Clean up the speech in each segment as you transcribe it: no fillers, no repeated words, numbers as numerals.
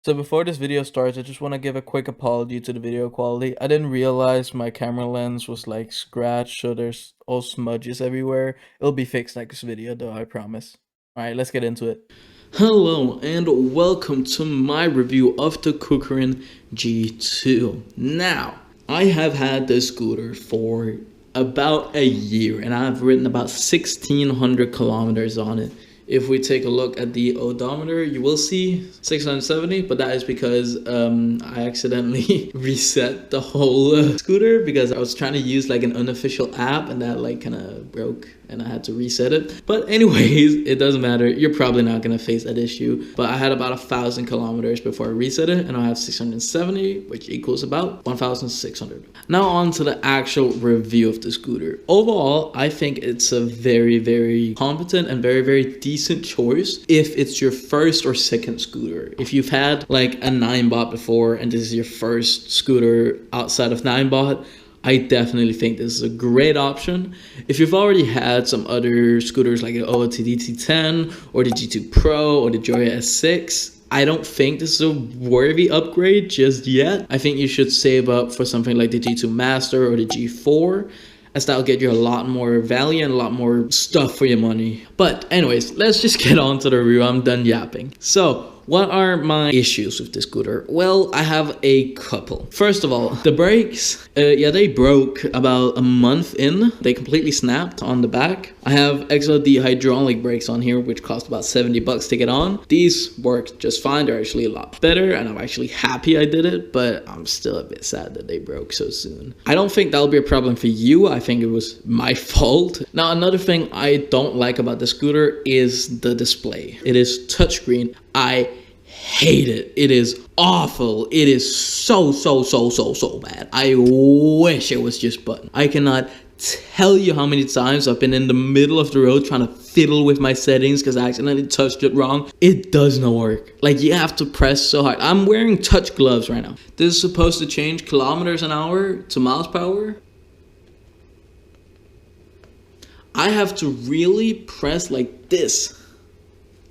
So before this video starts, I just want to give a quick apology to the video quality. I didn't realize my camera lens was like scratched, so there's all smudges everywhere. It'll be fixed next video though, I promise. Alright, let's get into it. Hello and welcome to my review of the Kukirin G2. Now, I have had this scooter for about a year and I've ridden about 1600 kilometers on it. If we take a look at the odometer, you will see 670, but that is because I accidentally reset the whole scooter because I was trying to use like an unofficial app and that like kind of broke and I had to reset it. But anyways, it doesn't matter. You're probably not going to face that issue. But I had about 1,000 kilometers before I reset it and I have 670, which equals about 1,600. Now on to the actual review of the scooter. Overall, I think it's a very competent and very decent choice if it's your first or second scooter. If you've had like a 9-bot before and this is your first scooter outside of 9-bot, I definitely think this is a great option. If you've already had some other scooters like the OOTD T10 or the G2 Pro or the Joya S6, I don't think this is a worthy upgrade just yet. I think you should save up for something like the G2 Master or the G4, as that'll get you a lot more value and a lot more stuff for your money. But anyways, let's just get on to the review. I'm done yapping. So, what are my issues with this scooter? Well, I have a couple. First of all, the brakes, they broke about a month in. They completely snapped on the back. I have XLD hydraulic brakes on here, which cost about 70 bucks to get on. These work just fine. They're actually a lot better, and I'm actually happy I did it, but I'm still a bit sad that they broke so soon. I don't think that'll be a problem for you. I think it was my fault. Now, another thing I don't like about the scooter is the display. It is touchscreen. I hate it. It is awful. It is so bad. I wish it was just button. I cannot tell you how many times I've been in the middle of the road trying to fiddle with my settings because I accidentally touched it wrong. It does not work. Like, you have to press so hard. I'm wearing touch gloves right now. This is supposed to change kilometers an hour to miles per hour. I have to really press like this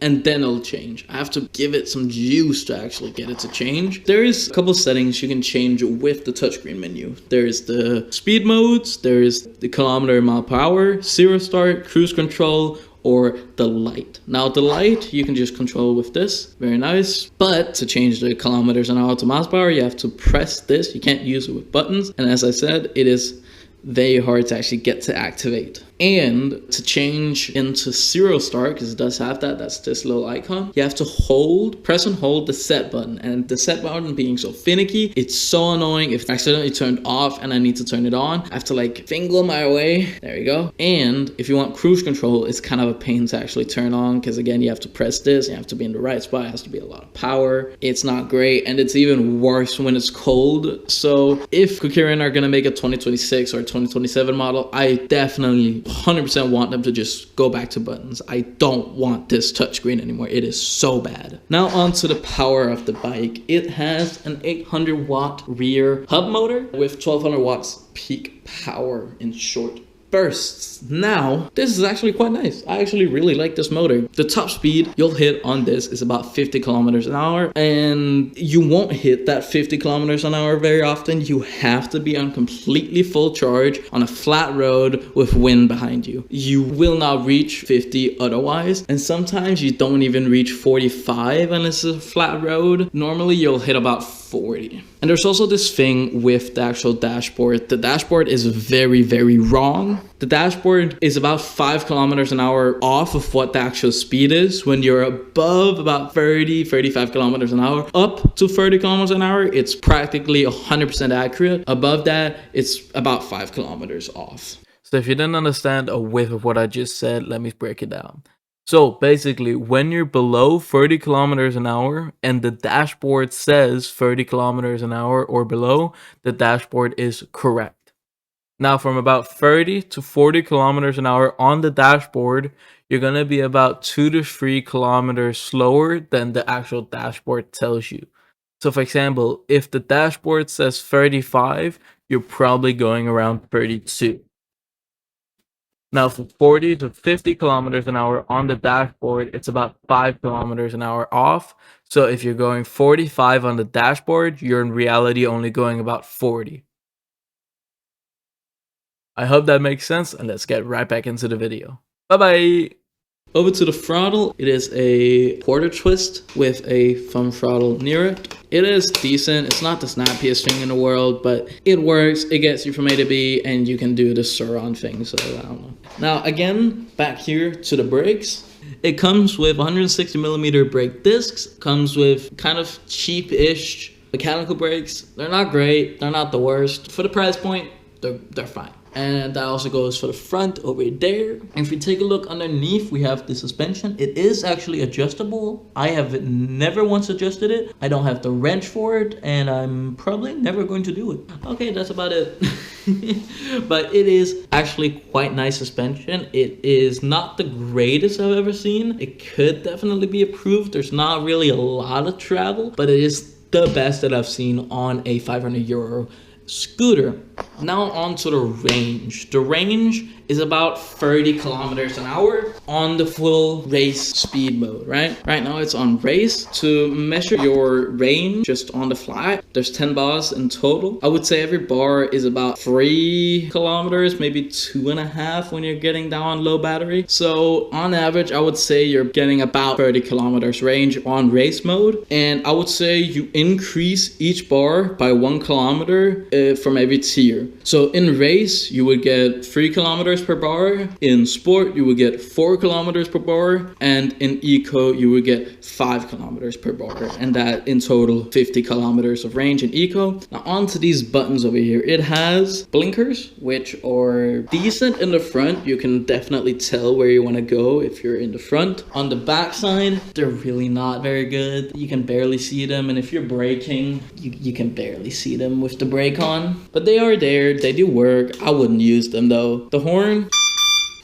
and then it'll change. I have to give it some juice to actually get it to change. There is a couple settings you can change with the touchscreen menu. There's the speed modes, there's the kilometer mile per hour, zero start, cruise control, or the light. Now the light you can just control with this, very nice. But to change the kilometers an hour to miles per hour, you have to press this. You can't use it with buttons. And as I said, it is very hard to actually get to activate. And to change into zero start, because it does have that, that's this little icon, you have to press and hold the set button. And the set button being so finicky, it's so annoying. If I accidentally turned off and I need to turn it on, I have to like fingle my way. There you go. And if you want cruise control, it's kind of a pain to actually turn on, because again, you have to press this, you have to be in the right spot, it has to be a lot of power. It's not great, and it's even worse when it's cold. So if Kukirin are gonna make a 2026 or 2027 model, I definitely 100% want them to just go back to buttons. I don't want this touchscreen anymore. It is so bad. Now on to the power of the bike. It has an 800 watt rear hub motor with 1200 watts peak power in short bursts. Now, this is actually quite nice. I actually really like this motor. The top speed you'll hit on this is about 50 kilometers an hour, and you won't hit that 50 kilometers an hour very often. You have to be on completely full charge on a flat road with wind behind you. You will not reach 50 otherwise, and sometimes you don't even reach 45 unless it's a flat road. Normally you'll hit about 40. And there's also this thing with the actual dashboard. The dashboard is very wrong. The dashboard is about 5 kilometers an hour off of what the actual speed is. When you're above about 35 kilometers an hour, up to 30 kilometers an hour, it's practically 100% accurate. Above that, it's about 5 kilometers off. So if you didn't understand a whiff of what I just said, let me break it down. So basically, when you're below 30 kilometers an hour and the dashboard says 30 kilometers an hour or below, the dashboard is correct. Now, from about 30 to 40 kilometers an hour on the dashboard, you're going to be about 2 to 3 kilometers slower than the actual dashboard tells you. So for example, if the dashboard says 35, you're probably going around 32. Now, for 40 to 50 kilometers an hour on the dashboard, it's about 5 kilometers an hour off. So if you're going 45 on the dashboard, you're in reality only going about 40. I hope that makes sense, and let's get right back into the video. Bye-bye! Over to the throttle, it is a quarter twist with a thumb throttle near it. It is decent. It's not the snappiest thing in the world, but it works. It gets you from A to B, and you can do the surround thing, so I don't know. Now, again, back here to the brakes. It comes with 160mm brake discs, comes with kind of cheap-ish mechanical brakes. They're not great. They're not the worst. For the price point, they're fine. And that also goes for the front over there. And if you take a look underneath, we have the suspension. It is actually adjustable. I have never once adjusted it. I don't have the wrench for it, and I'm probably never going to do it. Okay, that's about it. But it is actually quite nice suspension. It is not the greatest I've ever seen. It could definitely be improved. There's not really a lot of travel, but it is the best that I've seen on a €500 scooter. Now on to the range. The range is about 30 kilometers an hour on the full race speed mode, right? Right now it's on race. To measure your range just on the fly, there's 10 bars in total. I would say every bar is about 3 kilometers, maybe 2.5 when you're getting down low battery. So on average, I would say you're getting about 30 kilometers range on race mode. And I would say you increase each bar by 1 kilometer from every tier. So in race, you would get 3 kilometers per bar. In sport, you would get 4 kilometers per bar. And in eco, you would get 5 kilometers per bar. And that in total, 50 kilometers of range in eco. Now onto these buttons over here. It has blinkers, which are decent in the front. You can definitely tell where you want to go if you're in the front. On the back side, they're really not very good. You can barely see them. And if you're braking, you can barely see them with the brake on. But they are there. They do work. I wouldn't use them though. The horn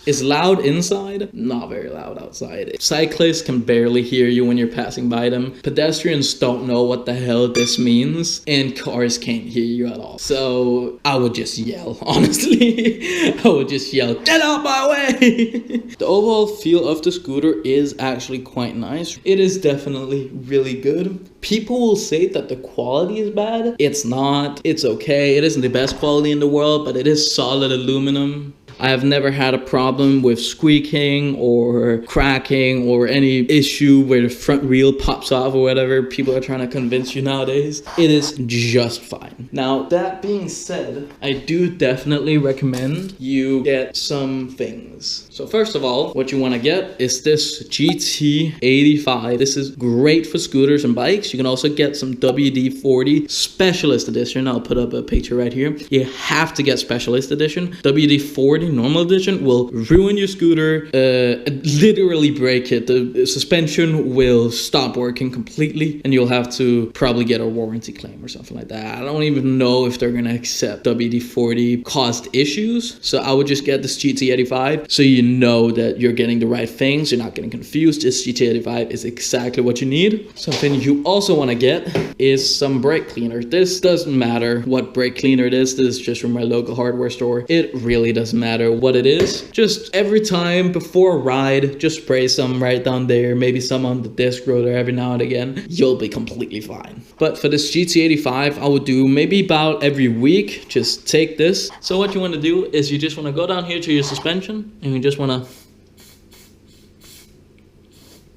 is loud inside, not very loud outside. Cyclists can barely hear you when you're passing by them. Pedestrians don't know what the hell this means, and cars can't hear you at all. So I would just yell, honestly. I would just yell, get out my way! The overall feel of the scooter is actually quite nice. It is definitely really good. People will say that the quality is bad. It's not. It's okay. It isn't the best quality in the world, but it is solid aluminum. I have never had a problem with squeaking or cracking or any issue where the front wheel pops off or whatever people are trying to convince you nowadays. It is just fine. Now, that being said, I do definitely recommend you get some things. So first of all, what you want to get is this GT85. This is great for scooters and bikes. You can also get some WD-40 Specialist Edition. I'll put up a picture right here. You have to get Specialist Edition. WD-40 Normal Edition will ruin your scooter, literally break it. The suspension will stop working completely, and you'll have to probably get a warranty claim or something like that. I don't even know if they're gonna accept WD-40 caused issues, so I would just get this GT85 so you know that you're getting the right things, you're not getting confused. This GT85 is exactly what you need. Something you also want to get is some brake cleaner. This doesn't matter what brake cleaner it is. This is just from my local hardware store. It really doesn't matter what it is. Just every time before a ride, just spray some right down there, maybe some on the disc rotor every now and again. You'll be completely fine. But for this GT85, I would do maybe about every week. Just take this. So what you want to do is you just want to go down here to your suspension, and you just want to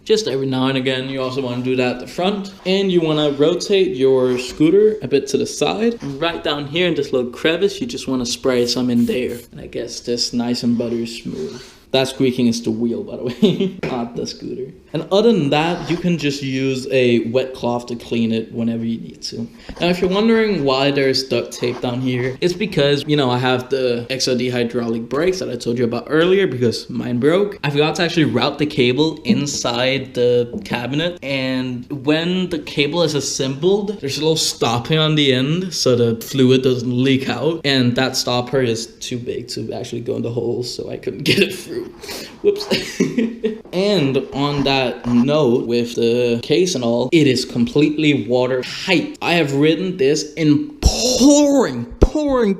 just every now and again. You also want to do that at the front, and you want to rotate your scooter a bit to the side. And right down here in this little crevice, you just want to spray some in there, and I guess this nice and buttery smooth. That squeaking is the wheel, by the way, not the scooter. And other than that, you can just use a wet cloth to clean it whenever you need to. Now, if you're wondering why there's duct tape down here, it's because, you know, I have the XOD hydraulic brakes that I told you about earlier because mine broke. I forgot to actually route the cable inside the cabinet. And when the cable is assembled, there's a little stopper on the end so the fluid doesn't leak out. And that stopper is too big to actually go in the hole, so I couldn't get it through. Whoops. And on that note, with the case and all, it is completely watertight. I have ridden this in pouring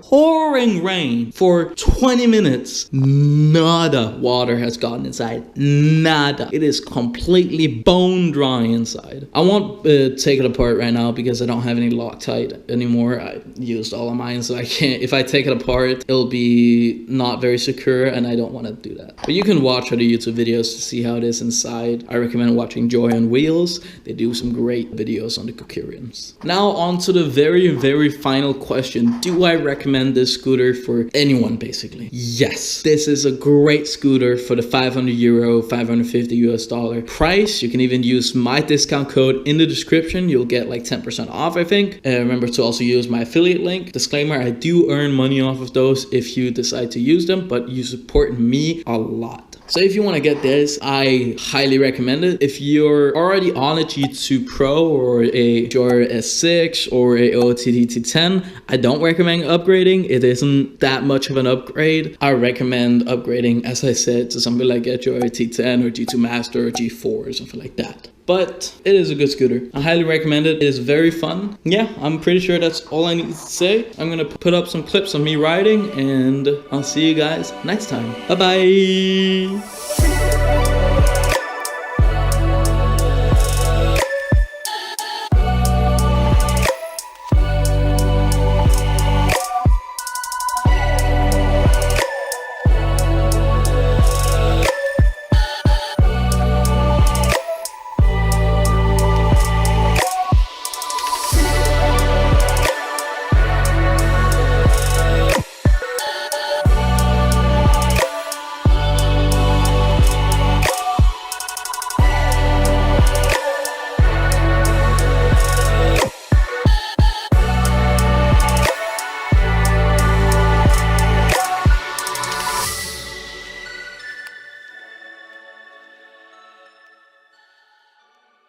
pouring rain for 20 minutes. Nada water has gotten inside. Nada. It is completely bone dry inside. I won't take it apart right now because I don't have any Loctite anymore. I used all of mine, so I can't. If I take it apart, it'll be not very secure, and I don't want to do that. But you can watch other YouTube videos to see how it is inside. I recommend watching Joy on Wheels. They do some great videos on the Kukirins. Now on to the very final question. Do I recommend this scooter for anyone, basically? Yes. This is a great scooter for the €500, 550 US dollar price. You can even use my discount code in the description. You'll get like 10% off, I think. Remember to also use my affiliate link. Disclaimer, I do earn money off of those if you decide to use them, but you support me a lot. So if you want to get this, I highly recommend it. If you're already on a G2 Pro or a Jor S6 or a OTT T10, I don't recommend upgrading. It isn't that much of an upgrade. I recommend upgrading, as I said, to something like a Jor T10 or G2 Master or G4 or something like that. But it is a good scooter. I highly recommend it. It is very fun. Yeah, I'm pretty sure that's all I need to say. I'm gonna put up some clips of me riding, and I'll see you guys next time. Bye bye.